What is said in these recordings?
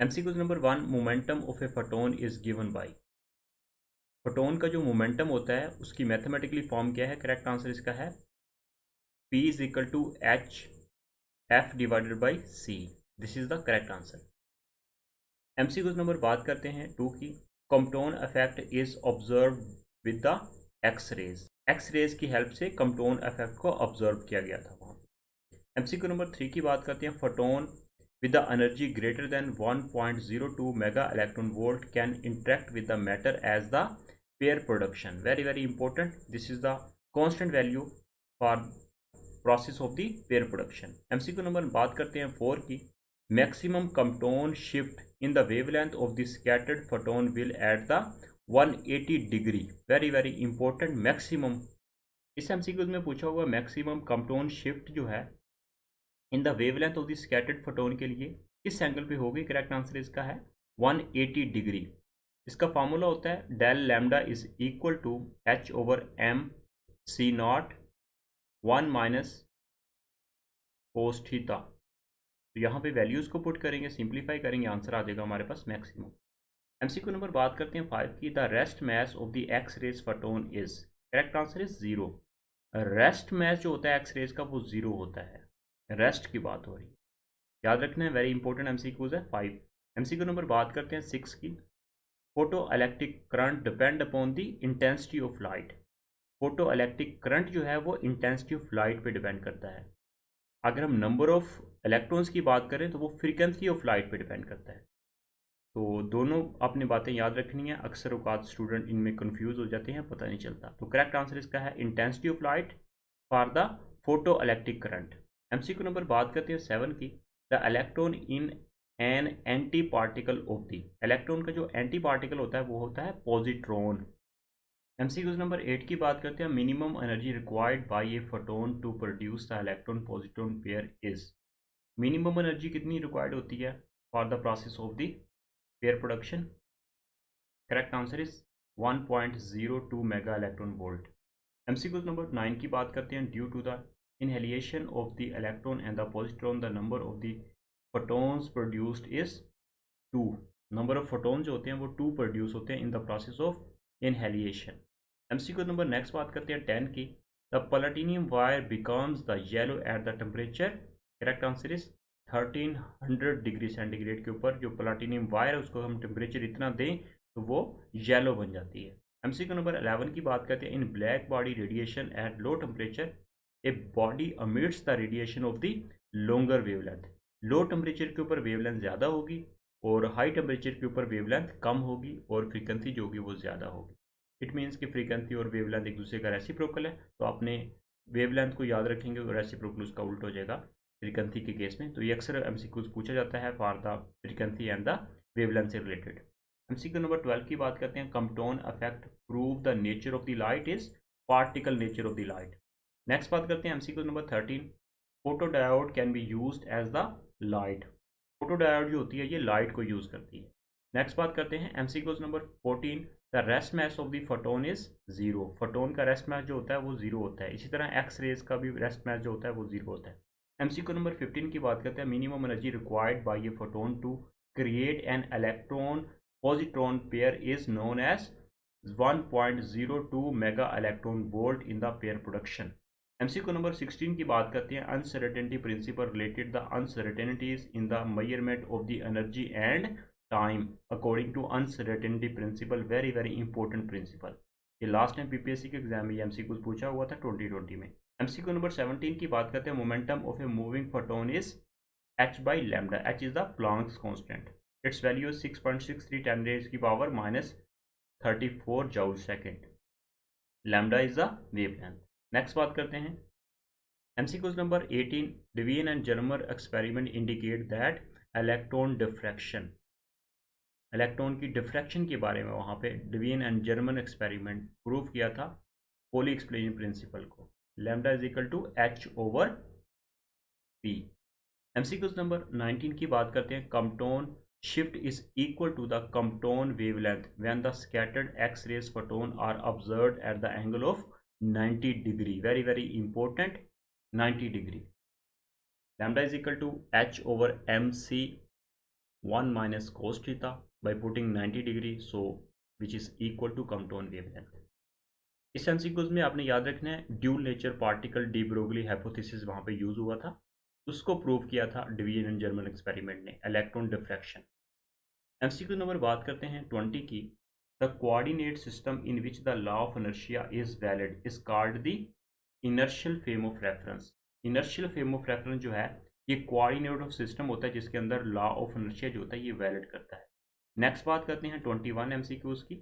MCQ number 1, momentum of a photon is given by. Photon का जो momentum होता है उसकी मैथमेटिकली फॉर्म क्या है? करेक्ट आंसर इसका है P is equal to H F divided by C. This is the correct answer. MCQ number बात करते हैं 2 की। Compton effect is observe with the X rays. X rays की हेल्प से कम्पटोन इफेक्ट को observe किया गया था वहाँ पे। एमसीक्यू नंबर 3 की बात करते हैं। Photon with the energy greater than 1.02 mega electron volt can interact with the matter as the pair production. Very important. This is the constant value for process of the pair production. MCQ number बात करते हैं 4 की। maximum compton shift in the wavelength of the scattered photon will at the 180 degree. Very important. maximum इस MCQ में पूछा हुआ maximum compton shift जो है in the wavelength of the scattered photon के लिए किस एंगल पे होगी? करेक्ट आंसर इसका है 180 डिग्री। इसका फॉर्मूला होता है del lambda is equal to h over m c naught 1 minus cos theta. तो यहाँ पे वैल्यूज़ को पुट करेंगे, सिंप्लीफाई करेंगे, आंसर आ जाएगा हमारे पास मैक्सिमम। एमसीक्यू नंबर बात करते हैं 5 की। The rest mass of the X rays photon is. Correct answer is 0। Rest mass जो होता है एक्स रेज का वो 0 होता है। रेस्ट की बात हो रही है, याद रखना है। वेरी इंपॉर्टेंट एमसीक्यूज है 5। एमसीक्यू नंबर बात करते हैं 6 की। Photo electric current depend upon the intensity of light. Photo electric current जो है वो इंटेंसिटी ऑफ लाइट पे डिपेंड करता है। अगर हम नंबर ऑफ इलेक्ट्रॉन्स की बात करें तो वो फ्रीक्वेंसी ऑफ लाइट पे डिपेंड करता है। तो दोनों अपनी बातें याद रखनी है। अक्सर औकात स्टूडेंट इनमें कंफ्यूज हो जाते हैं, पता नहीं चलता। तो करेक्ट आंसर इसका है intensity of light for the photo electric current. MCQ number बात करते हैं 7 की। The electron in an anti particle of the. Electron का जो एंटी पार्टिकल होता है वो होता है पॉजिट्रॉन। एमसीक्यू नंबर 8 की बात करते हैं। Minimum energy required by a photon to produce the electron positron pair is. Minimum energy कितनी रिक्वायर्ड होती है for the process of the pair production? Correct answer is 1.02 mega electron volt. MCQ number 9 की बात करते हैं। Due to the inhalation of the electron and the positron, the number of the photons produced is 2। Number of photon जो होते हैं वो 2 produce होते हैं in the process of annihilation. MCQ number next बात करते हैं 10 की। The platinum wire becomes the yellow at the temperature. Correct answer is 1300 degree centigrade के ऊपर जो प्लैटिनियम वायर है उसको हम टेम्परेचर इतना दें तो वो येलो बन जाती है। एमसीक्यू नंबर 11 की बात करते हैं। In black body radiation at low temperature a body emits the radiation of the longer wavelength. Low temperature के ऊपर वेवलेंथ ज़्यादा होगी और हाई टेम्परेचर के ऊपर वेवलेंथ कम होगी और फ्रीक्वेंसी जो होगी वो ज़्यादा होगी। इट मीन्स कि फ्रीक्वेंसी और वेवलेंथ एक दूसरे का रेसिप्रोकल है, तो आपने वेवलेंथ को याद रखेंगे और रेसिप्रोकल उसका उल्ट हो जाएगा फ्रीक्वेंसी के केस में। तो ये अक्सर एमसीक्यूज पूछा जाता है for the frequency and the wavelength से रिलेटेड। एमसीक्यू नंबर 12 की बात करते हैं। Compton effect prove the nature of the light is particle nature of the light. Next बात करते हैं MCQ number 13। Photo diode can be used as the light. Photo diode जो होती है ये लाइट को यूज करती है। नेक्स्ट बात करते हैं MCQs number 14। The rest mass of the photon is 0। Photon का रेस्ट मैस जो होता है वो 0 होता है। इसी तरह एक्स रेज का भी रेस्ट मैस जो होता है वो 0 होता है। एमसीक्यू नंबर 15 की बात करते हैं। Minimum energy required by a photon to create an electron positron pair is known as 1.02 mega electron volt in the pair production. MCQ number 16 की बात करते हैं। Uncertainty principle related the uncertainties in the measurement of the energy and time according to uncertainty principle. Very important principle. ये last time PPSC के exam में MCQ पूछा हुआ था 2020 में। एमसीक्यू नंबर 17 की बात करते हैं। Momentum of a moving photon is h by lambda। h is the Planck's constant. Its value is 6.63 10 raised की power -34 joule second। lambda is the wavelength। Next बात करते हैं MCQs number 18। Divine and Germer experiment indicate that electron diffraction. Electron की diffraction के बारे में वहाँ पे Divine and German experiment prove किया था पोली एक्सप्लेजन प्रिंसिपल को। Lambda is equal to h over p। MCQs number 19 की बात करते हैं। Compton shift is equal to the Compton wavelength when the scattered X rays photon are observed at the angle of 90 degree. Very important 90 degree. Lambda is equal to h over mc 1 minus cos theta by putting 90 degree, so which is equal to Compton wavelength. इस MCQs में आपने याद रखना है dual nature particle D Broglie hypothesis वहाँ पे use हुआ था, उसको प्रूव किया था डिवीजन एंड जर्मन एक्सपेरिमेंट ने, इलेक्ट्रॉन डिफ्रैक्शन। एमसीक्यू नंबर बात करते हैं 20 की। The coordinate system in which the law of inertia is valid is called the inertial frame of reference. Inertial frame of reference जो है ये कोऑर्डिनेट ऑफ सिस्टम होता है जिसके अंदर लॉ ऑफ इनर्शिया जो होता है ये वैलिड करता है। नेक्स्ट बात करते हैं 21 एमसीक्यूज की।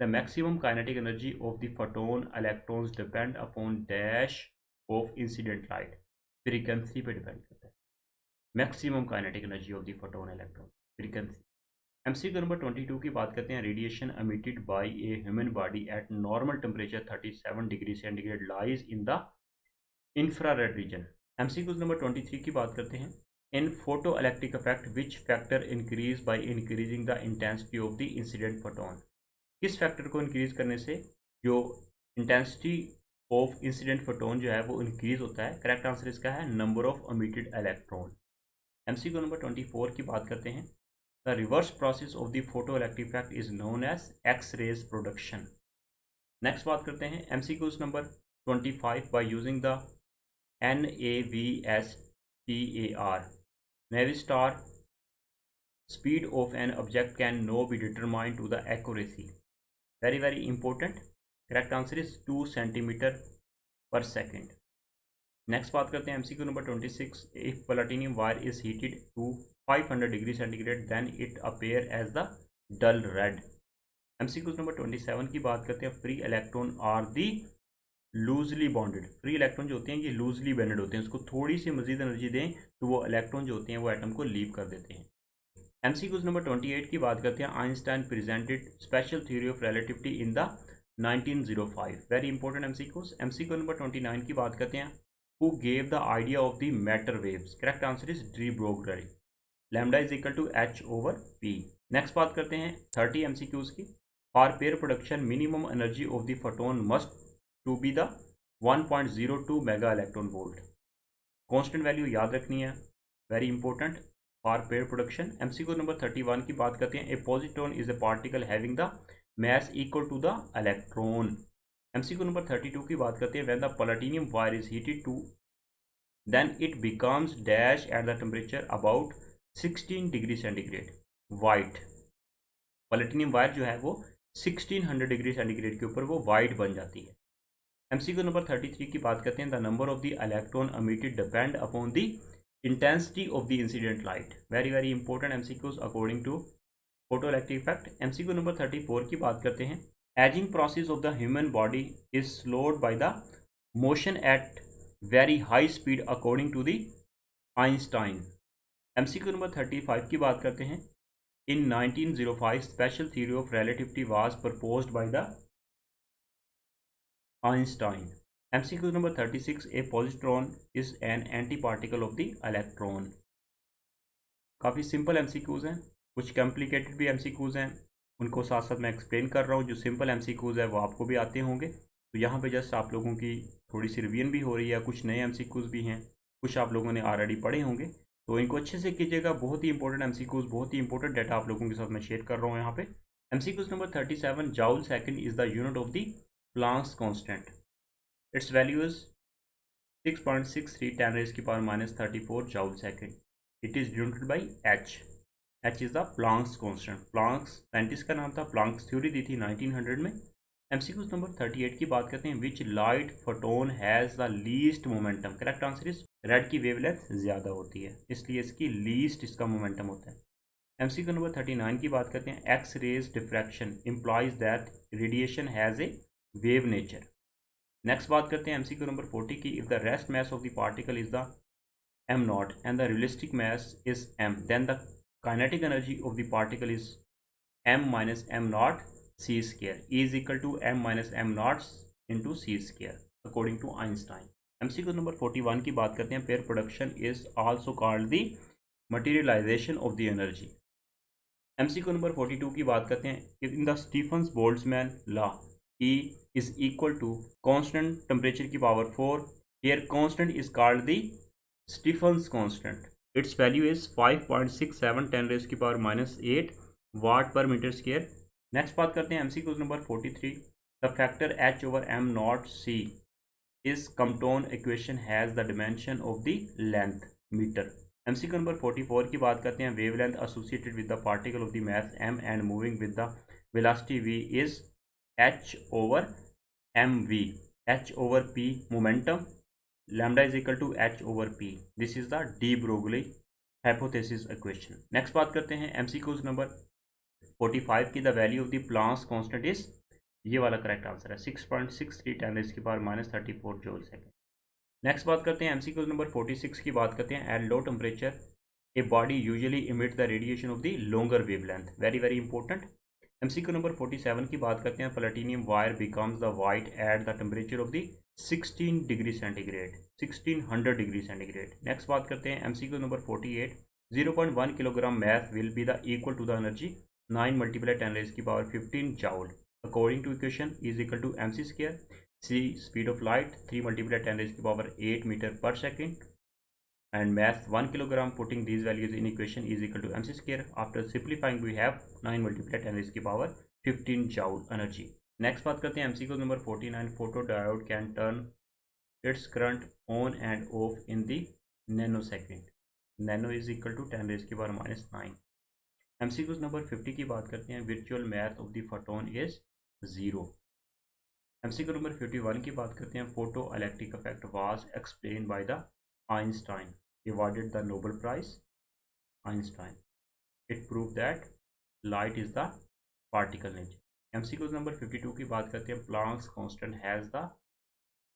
The maximum kinetic energy of the photon electrons depend upon dash of incident light, frequency पे डिपेंड करता है। Maximum kinetic energy of the photon electron frequency. MCQ number 22 की बात करते हैं। Radiation emitted by a human body at normal temperature 37 degree centigrade lies in the infrared region. MCQ number 23 की बात करते हैं। In photo electric effect which factor increase by increasing the intensity of the incident photon. किस factor को increase करने से जो intensity of incident photon जो है वो इंक्रीज होता है। करेक्ट आंसर इसका है number of emitted electron. MCQ number 24 की बात करते हैं। The reverse process of the photo electric effect is known as X rays production. Next बात करते हैं MCQs number 25 by using the NAVSTAR Navistar speed of an object can now be determined to the accuracy. Very important. Correct answer is 2 centimeter per second. Next बात करते हैं MCQ number 26. If platinum wire is heated to 500 degree centigrade then it appear as the dull red. MCQ number 27 की बात करते हैं. Free electron are the loosely bonded. Free electron जो होते हैं ये लूजली बॉन्डेड होते हैं, उसको थोड़ी सी मजीद एनर्जी दें तो वो इलेक्ट्रॉन जो होते हैं वो एटम को लीव कर देते हैं। एमसीक्यूज नंबर 28 की बात करते हैं। Einstein presented special theory of relativity in the 1905। Very important MCQs. MCQ number 29 की बात करते हैं। Who gave the idea of the matter waves. Correct answer is de Broglie. Lambda is equal to H/P। Next बात करते हैं 30 MCQs की। For pair production minimum energy of the photon must to be the 1.02 mega electron volt. Constant value याद रखनी है, very important for pair production. MCQ number 31 की बात करते हैं। A positron is a particle having the mass equal to the electron. MCQ number 32 की बात करते हैं. When the platinum wire is heated to, then it becomes dash at the temperature about 16 degree centigrade white. Platinum wire जो है वो 1600 degree centigrade के ऊपर वो वाइट बन जाती है. MCQ नंबर 33 की बात करते हैं. The number of the electron emitted depend upon the intensity of the incident light. very important MCQs according to photoelectric effect. MCQ number 34 की बात करते हैं. Aging process of the human body is slowed by the motion at very high speed according to the Einstein. MCQ number 35 की बात करते हैं. In 1905 special theory of relativity was proposed by the Einstein. MCQ number 36. A positron is an antiparticle of the electron. काफ़ी simple MCQs हैं, कुछ complicated भी MCQs हैं, उनको साथ साथ मैं एक्सप्लेन कर रहा हूँ. जो सिंपल MCQs है वो आपको भी आते होंगे, तो यहाँ पे जस्ट आप लोगों की थोड़ी सी रिवीजन भी हो रही है. कुछ नए MCQs भी हैं, कुछ आप लोगों ने ऑलरेडी पढ़े होंगे, तो इनको अच्छे से कीजिएगा. बहुत ही इंपॉर्टेंट MCQs, बहुत ही इंपॉर्टेंट डाटा आप लोगों के साथ मैं शेयर कर रहा हूँ यहाँ पे. MCQs number 37. जॉल second is the unit of the Planck's constant. Its value is 6.63 10 raised to power minus 34 joule second. It is denoted by H. H is the Planck's constant. Planck's scientist का नाम था, Planck's theory दी थी 1900 में. MCQ number 38 की बात करते हैं. Which light photon has the least momentum? Correct answer is red की वेवलेंथ ज़्यादा होती है, इसलिए इसकी लीस्ट इसका मोमेंटम होता है. MCQ नंबर 39 की बात करते हैं. X rays diffraction implies that radiation has a wave nature. Next बात करते हैं MCQ नंबर 40 की. If the rest mass of the particle is the m0 and the realistic mass is m, then the kinetic energy of the particle is m minus m0 c square. E is equal to m minus m0 into c square according to Einstein. MCQ number 41 की बात करते हैं. Pair production is also called the materialisation of the energy. MCQ number 42 की बात करते हैं. In the Stefan's Boltzmann law E is equal to constant temperature की power 4. Here constant is called the Stephen's constant. It's value is 5.67 10⁻⁻8 वाट पर metre square. Next बात करते हैं MCQ number 43। The factor H/m0c इस Compton equation has the dimension of the length metre. MCQ number 44 की बात करते हैं। Wavelength associated with the particle of the mass m and moving with the velocity v is h/mv। h/p momentum, lambda is equal to h/p। This is the de Broglie hypothesis equation. Next बात करते हैं MCQ number 45 की। The value of the Planck's constant is, ये वाला correct answer है, 6.63 10⁻34 joule second. Next बात करते हैं MCQ नंबर 46 की बात करते हैं। At low temperature a body usually emit the radiation of the longer wavelength. Very very important. MCQ number 47 की बात करते हैं। Platinum wire becomes the white at the temperature of the 16 degree centigrade, 1600 degree centigrade. Next बात करते हैं MCQ number 48। 0.1 kilogram mass will be the equal to the energy 9 × 10⁻15 joule according to equation is equal to mc square। c speed of light 3 × 10⁸ meter per second and mass 1 kilogram। putting these values in equation is equal to mc square। after simplifying we have 9 × 10⁻15 joule energy। next बात करते हैं MCQ number 49। photodiode can turn its current on and off in the nanosecond। nano is equal to 10⁻⁹। MCQ number 50 की बात करते हैं। Virtual mass of the photon is 0। MCQ number 51 की बात करते हैं। Photo electric effect was explain by the Einstein, awarded the Nobel prize Einstein. It prove that light is the particle nature. MCQ number 52 की बात करते हैं। Planck's constant has the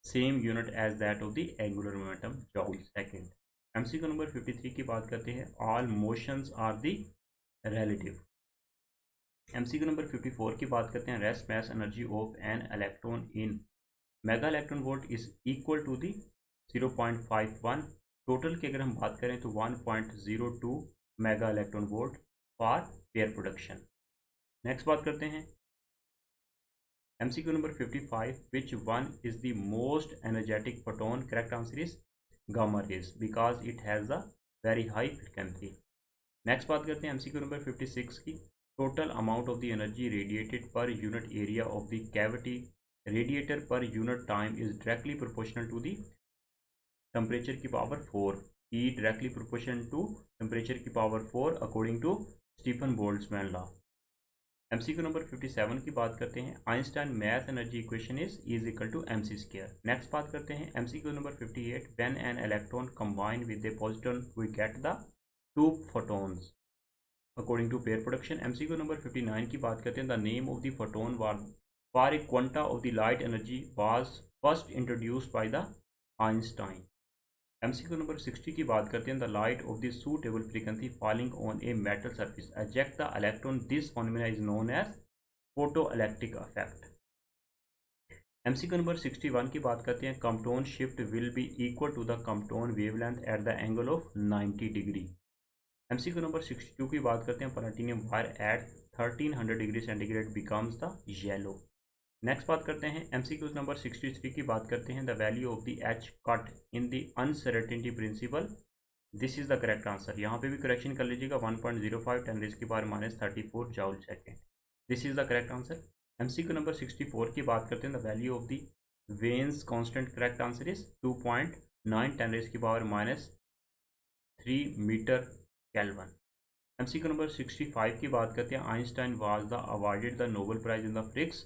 same unit as that of the angular momentum joule second. MCQ number 53 की बात करते हैं। All motions are the relative। MCQ number 54 की बात करते हैं। Rest mass energy of an electron in mega electron volt is equal to the 0.51। Total की अगर हम बात करें तो 1.02 mega electron volt for pair production. Next बात करते हैं MCQ number 55। Which one is the most energetic photon. Correct answer is gamma rays because it has the very high frequency. Next बात करते हैं MCQ नंबर 56 की। Total amount of the energy radiated per unit area of the cavity radiator per unit time is directly proportional to the temperature की power 4। E directly proportional to temperature की power 4 according to Stefan Boltzmann law. MCQ number 57 की बात करते हैं। Einstein mass energy equation is equal to mc square. Next बात करते हैं MCQ number 58। When an electron combine with a positron we get the 2 photons according to pair production। MCQ number 59 की बात करते हैं। The name of the photon for a quanta of the light energy was first introduced by the Einstein. MCQ number 60 की बात करते हैं। The light of the suitable frequency falling on a metal surface eject the electron. This phenomenon is known as photo electric effect. MCQ number 61 की बात करते हैं। Compton shift will be equal to the Compton wavelength at the angle of 90 degree. MCQ number 62 की बात करते हैं। Platinum wire at 1300 degree centigrade becomes the yellow. Next बात करते हैं MCQ नंबर 63 की बात करते हैं। The value of the H cut in the uncertainty principle. This is the correct answer. यहाँ पे भी करेक्शन कर लीजिएगा। 1.05 10⁻⁻34 joule second. This is the correct answer. MCQ number 64 की बात करते हैं। The value of the Wien's constant. Correct answer is 2.9 10⁻³ metre kelvin. MCQ number 65 की बात करते हैं। Einstein was the awarded the Nobel prize in the physics.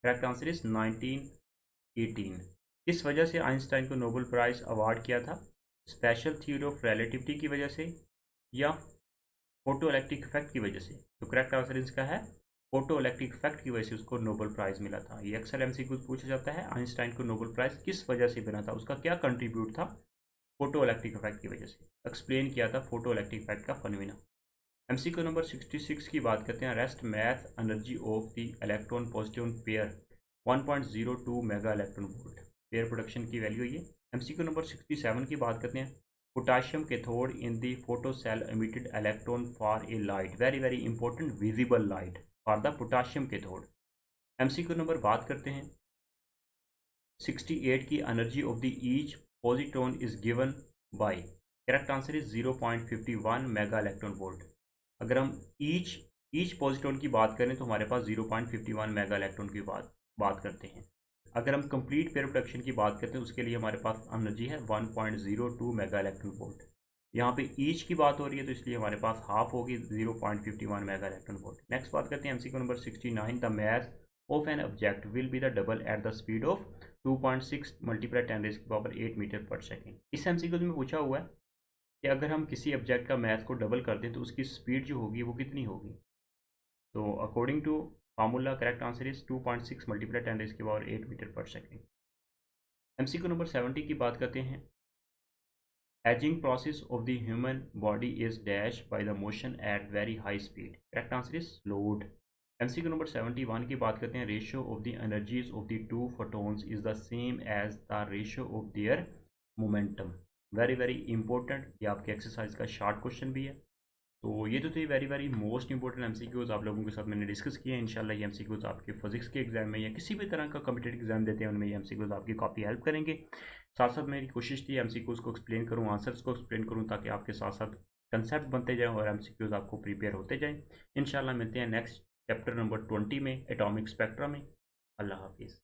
Correct answer is 1918। किस वजह से आइंस्टाइन को नोबेल प्राइज अवार्ड किया था? स्पेशल थ्योरी ऑफ रिलेटिविटी की वजह से या फोटो इलेक्ट्रिक इफेक्ट की वजह से? तो करेक्ट आंसर इसका है फोटो इलेक्ट्रिक इफेक्ट की वजह से उसको नोबेल प्राइज मिला था। ये अक्सर MCQ पूछा जाता है। आइंस्टाइन को नोबेल प्राइज किस वजह से मिला था, उसका क्या कंट्रीब्यूट था? फोटो इलेक्ट्रिक इफेक्ट की वजह से एक्सप्लेन किया था फोटो इलेक्ट्रिक इफेक्ट का फिनोमेना। MCQ नंबर 66 की बात करते हैं। Rest mass energy of the electron positron pair 1.02 mega electron volt. Pair production की वैल्यू ये। MCQ नंबर 67 की बात करते हैं। Potassium cathode in the photo cell emitted electron for a light. Very very important, visible light for the potassium cathode. MCQ number बात करते हैं 68 की। Energy of the each positron is given by. Correct answer is 0.51 mega electron volt. अगर हम each positron की बात करें तो हमारे पास 0.51 मेगा इलेक्ट्रॉन की बात करते हैं। अगर हम कंप्लीट पेयर प्रोडक्शन की बात करते हैं उसके लिए हमारे पास एनर्जी है 1.02 मेगा इलेक्ट्रॉन वोल्ट। यहाँ पे ईच की बात हो रही है तो इसलिए हमारे पास हाफ होगी 0.51 मेगा इलेक्ट्रॉन वोल्ट। नेक्स्ट बात करते हैं MCQ number 69। The mass of an object will be the double at the speed of 2.6 multiply 10⁸ metre per second. इस एमसीक्यू में पूछा हुआ है कि अगर हम किसी ऑब्जेक्ट का मास को डबल कर दें तो उसकी स्पीड जो होगी वो कितनी होगी। तो according to formula correct answer is 2.6 multiply 10⁸ metre per second. MCQ number 70 की बात करते हैं। Ageing process of the human body is dash by the motion at very high speed. Correct answer is slowed. MCQ number 71 की बात करते हैं। Ratio of the energies of the two photons is the same as the ratio of their momentum. Very important, ये आपके exercise का short question भी है। तो ये तो थे वेरी मोस्ट इंपॉर्टेंट एमसीक्यूज़ आप लोगों के साथ मैंने डिस्कस किए हैं। इंशाल्लाह ये एमसीक्यूज़ आपके फिजिक्स के एग्जाम में या किसी भी तरह का कॉम्पिटेटिव एग्जाम देते हैं उनमें ये एमसीक्यूज़ आपकी काफ़ी हेल्प करेंगे। साथ साथ मेरी कोशिश थी एमसीक्यूज़ को एक्सप्लेन करूँ, आंसर्स को एक्सप्लेन करूँ, ताकि आपके साथ साथ कंसेप्ट बनते जाएँ और एमसीक्यूज़ आपको प्रिपेयर होते जाएँ। इंशाल्लाह मिलते हैं नेक्स्ट चैप्टर नंबर 20 में, एटॉमिक स्पेक्ट्रा में। अल्लाह हाफिज़।